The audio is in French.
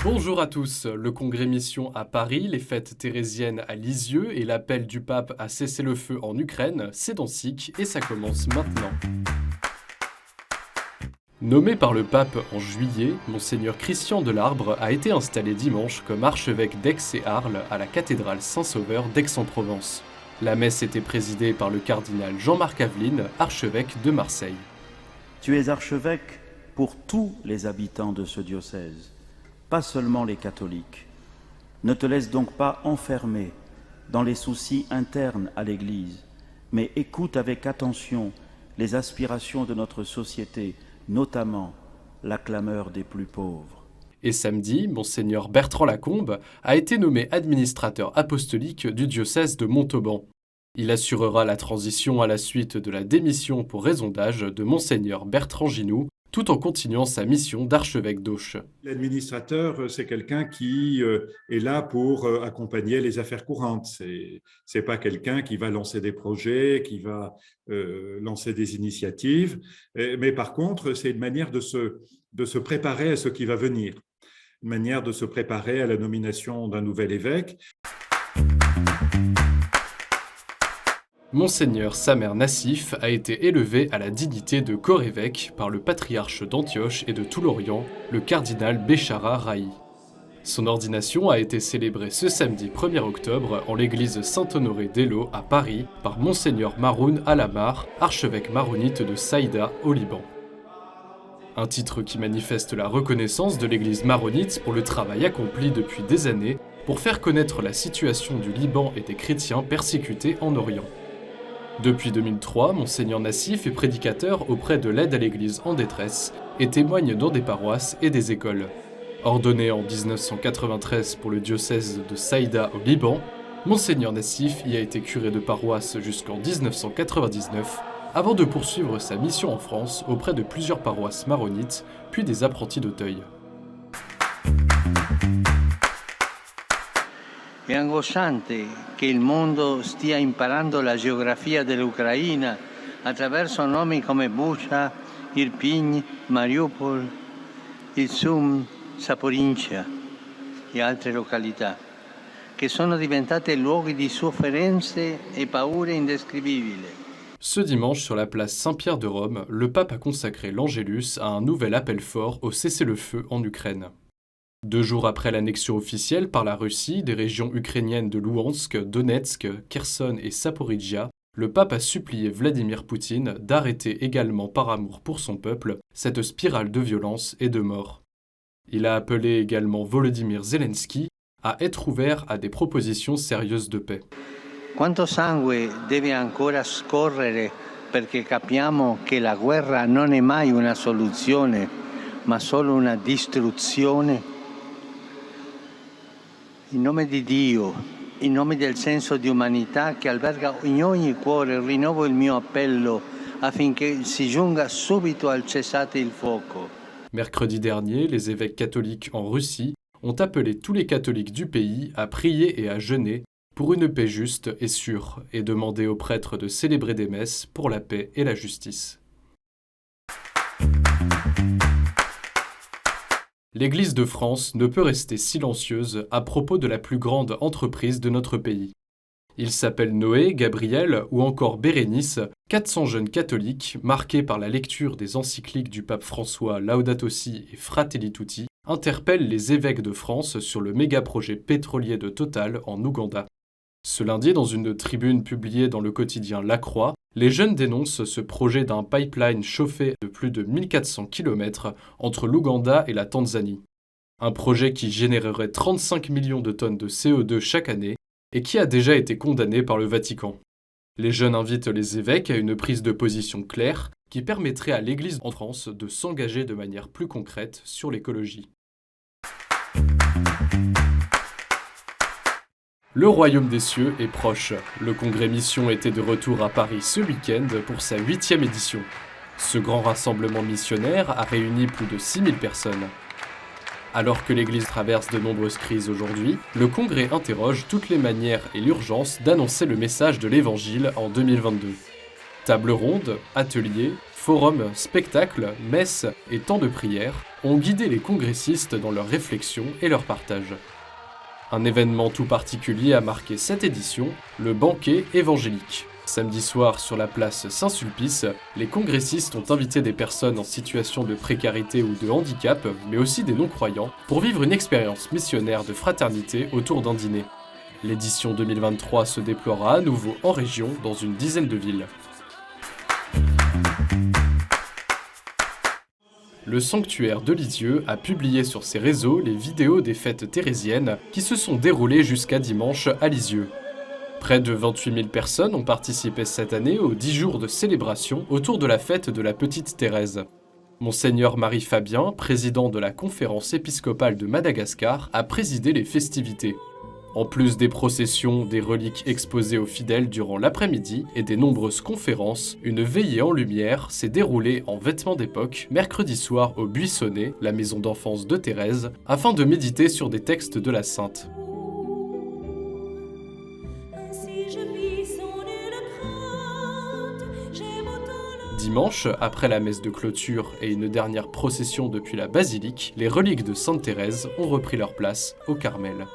Bonjour à tous, le congrès Mission à Paris, les fêtes thérésiennes à Lisieux et l'appel du pape à cesser le feu en Ukraine, c'est dans SIC et ça commence maintenant. Nommé par le pape en juillet, Monseigneur Christian Delarbre a été installé dimanche comme archevêque d'Aix et Arles à la cathédrale Saint-Sauveur d'Aix-en-Provence. La messe était présidée par le cardinal Jean-Marc Aveline, archevêque de Marseille. Tu es archevêque pour tous les habitants de ce diocèse, pas seulement les catholiques. Ne te laisse donc pas enfermer dans les soucis internes à l'Église, mais écoute avec attention les aspirations de notre société, notamment la clameur des plus pauvres. Et samedi, Monseigneur Bertrand Lacombe a été nommé administrateur apostolique du diocèse de Montauban. Il assurera la transition à la suite de la démission pour raison d'âge de Monseigneur Bertrand Ginoux, tout en continuant sa mission d'archevêque d'Auch. L'administrateur, c'est quelqu'un qui est là pour accompagner les affaires courantes. C'est pas quelqu'un qui va lancer des projets, qui va lancer des initiatives. Mais par contre, c'est une manière de se préparer à ce qui va venir, une manière de se préparer à la nomination d'un nouvel évêque. Monseigneur Samer Nassif a été élevé à la dignité de corps-évêque par le patriarche d'Antioche et de tout l'Orient, le cardinal Béchara Raï. Son ordination a été célébrée ce samedi 1er octobre en l'église Saint-Honoré d'Eylau à Paris par Monseigneur Maroun Alamar, archevêque maronite de Saïda au Liban. Un titre qui manifeste la reconnaissance de l'église maronite pour le travail accompli depuis des années pour faire connaître la situation du Liban et des chrétiens persécutés en Orient. Depuis 2003, Monseigneur Nassif est prédicateur auprès de l'aide à l'Église en détresse et témoigne dans des paroisses et des écoles. Ordonné en 1993 pour le diocèse de Saïda au Liban, Monseigneur Nassif y a été curé de paroisse jusqu'en 1999, avant de poursuivre sa mission en France auprès de plusieurs paroisses maronites, puis des apprentis d'Auteuil. È angosciante che il mondo stia imparando la geografia dell'Ucraina attraverso nomi come Bucha, Irpin, Mariupol, Izum, Saporincia e altre località, che sono diventate luoghi di sofferenze e paure indescrivibili. Ce dimanche, sur la place Saint-Pierre de Rome, le pape a consacré l'Angélus à un nouvel appel fort au cessez-le-feu en Ukraine. 2 jours après l'annexion officielle par la Russie des régions ukrainiennes de Louhansk, Donetsk, Kherson et Zaporizhia, le pape a supplié Vladimir Poutine d'arrêter également par amour pour son peuple cette spirale de violence et de mort. Il a appelé également Volodymyr Zelensky à être ouvert à des propositions sérieuses de paix. Quanto sangue deve ancora scorrere perché capiamo che la guerra non è mai una soluzione, ma solo una distruzione? In nome di Dio, in nome del senso di umanità che alberga in ogni cuore, rinnovo il mio appello affinché si giunga subito al cessate il fuoco. Mercredi dernier, les évêques catholiques en Russie ont appelé tous les catholiques du pays à prier et à jeûner pour une paix juste et sûre et demandé aux prêtres de célébrer des messes pour la paix et la justice. L'Église de France ne peut rester silencieuse à propos de la plus grande entreprise de notre pays. Ils s'appellent Noé, Gabriel ou encore Bérénice, 400 jeunes catholiques marqués par la lecture des encycliques du pape François Laudato Si et Fratelli Tutti, interpellent les évêques de France sur le méga-projet pétrolier de Total en Ouganda. Ce lundi, dans une tribune publiée dans le quotidien La Croix, les jeunes dénoncent ce projet d'un pipeline chauffé de plus de 1400 km entre l'Ouganda et la Tanzanie. Un projet qui générerait 35 millions de tonnes de CO2 chaque année et qui a déjà été condamné par le Vatican. Les jeunes invitent les évêques à une prise de position claire qui permettrait à l'Église en France de s'engager de manière plus concrète sur l'écologie. Le royaume des cieux est proche. Le congrès Mission était de retour à Paris ce week-end pour sa 8e édition. Ce grand rassemblement missionnaire a réuni plus de 6000 personnes. Alors que l'Église traverse de nombreuses crises aujourd'hui, le congrès interroge toutes les manières et l'urgence d'annoncer le message de l'Évangile en 2022. Table ronde, ateliers, forums, spectacles, messes et temps de prière ont guidé les congressistes dans leurs réflexions et leurs partages. Un événement tout particulier a marqué cette édition, le banquet évangélique. Samedi soir, sur la place Saint-Sulpice, les congressistes ont invité des personnes en situation de précarité ou de handicap, mais aussi des non-croyants, pour vivre une expérience missionnaire de fraternité autour d'un dîner. L'édition 2023 se déploiera à nouveau en région, dans une dizaine de villes. Le sanctuaire de Lisieux a publié sur ses réseaux les vidéos des fêtes thérésiennes qui se sont déroulées jusqu'à dimanche à Lisieux. Près de 28 000 personnes ont participé cette année aux 10 jours de célébration autour de la fête de la Petite Thérèse. Monseigneur Marie Fabien, président de la Conférence épiscopale de Madagascar, a présidé les festivités. En plus des processions, des reliques exposées aux fidèles durant l'après-midi et des nombreuses conférences, une veillée en lumière s'est déroulée en vêtements d'époque mercredi soir au Buissonnet, la maison d'enfance de Thérèse, afin de méditer sur des textes de la Sainte. Dimanche, après la messe de clôture et une dernière procession depuis la basilique, les reliques de Sainte Thérèse ont repris leur place au Carmel.